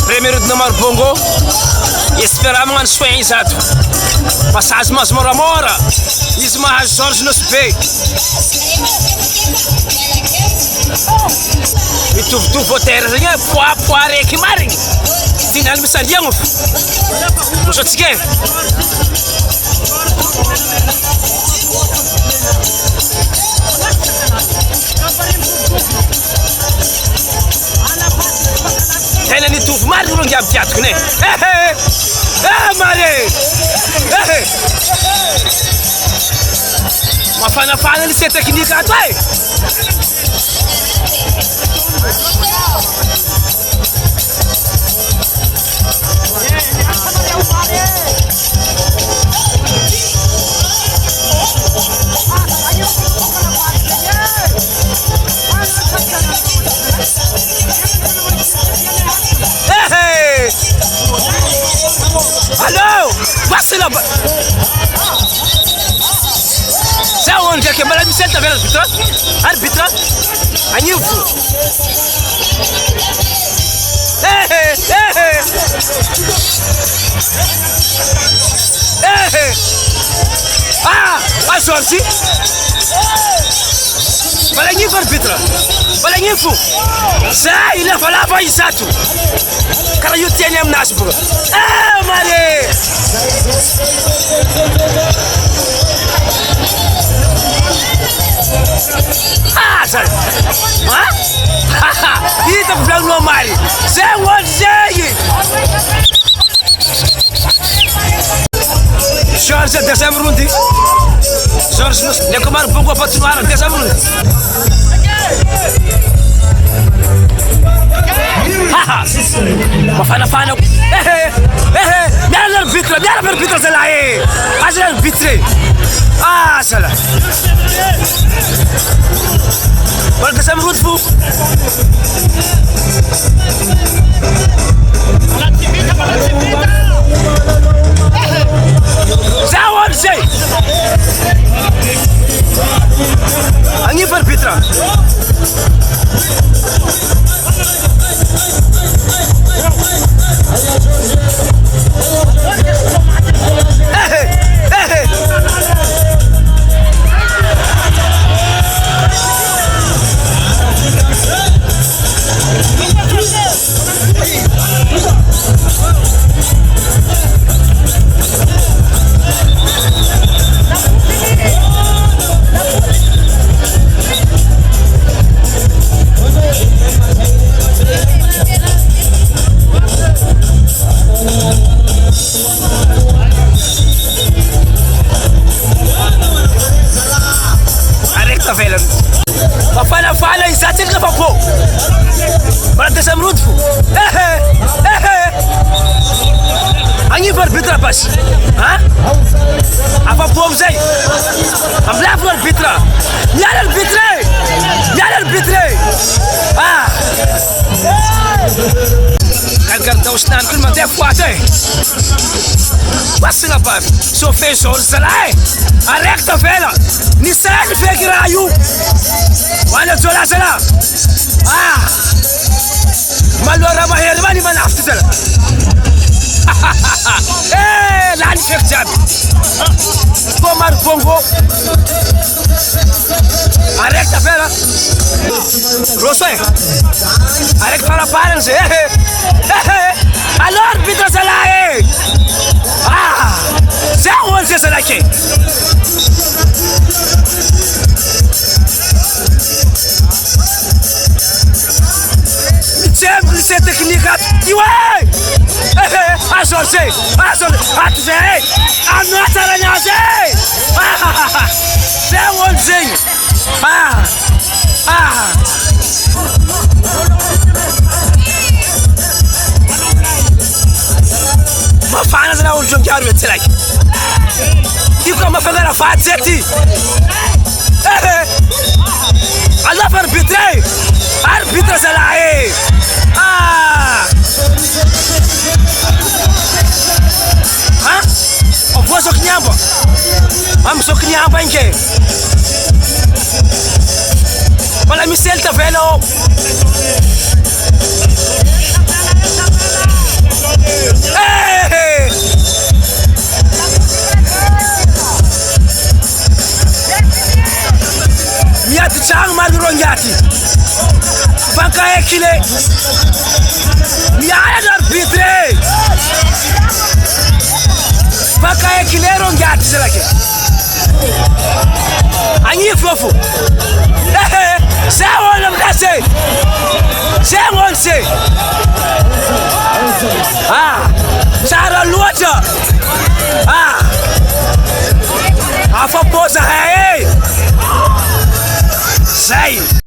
Premier de Marbongo, esperamos uns sonhos ato. Passagem mais mora. Isso mais Jorge no SP. E tu voteras aí, poare que maring. Final me sariam. Você te quer? Tena ni tu mar não já piat né? Mare. Uma fana ele se técnica vai. Alô, vacila. Sai onde é que me senta ver árbitro? Anifu. A sorte. Balanhifu árbitro. Balanhifu. Sai, ele falava exato. Cara, eu tenho um nasbo. Mare! Sai! Ih, tá falando no Mari. Sei onde Jorge, dezembro não tem. Jorge, não comar um pouco a continuar, dezembro não Mafana. Miara arbitra zela Azra arbitre. Sala. Wala sa mrud fu. Zawon say. Angi arbitra. Fala exato ele leva pouco. Para ter samrud fu. Angi arbitra pas. Apa povo zai? Amla for arbitra. Yar arbitre. Kan tahu snan kun mate fuate. Basta nga pa. So fez salai. Arekta vela. Ni sai fikra ayu. وانا زولا سلا مالو رما هيرماني ما نعرف تسلا لعني فيك جاب بومار بونغو اريك تفيرا روسي اريك فالا بارنس الور بيتر سلا ساول سلا كي Sempre se técnica. Iuai! Azorse! Atzei! A nossa aranhazei! Tem onzinho! Ma fana se não juntar o trai. E como fazer a fazeti? Allah arbitrei! Arbitra se lá vou só knyamba. Vamos só knyamba em que? Olha, Michel tá vendo? sang madurongati baka ekile miaya dar bitre baka ekile rongati selake anyi fofo sewon mdase sewon se Sarah Luata afa posa hey say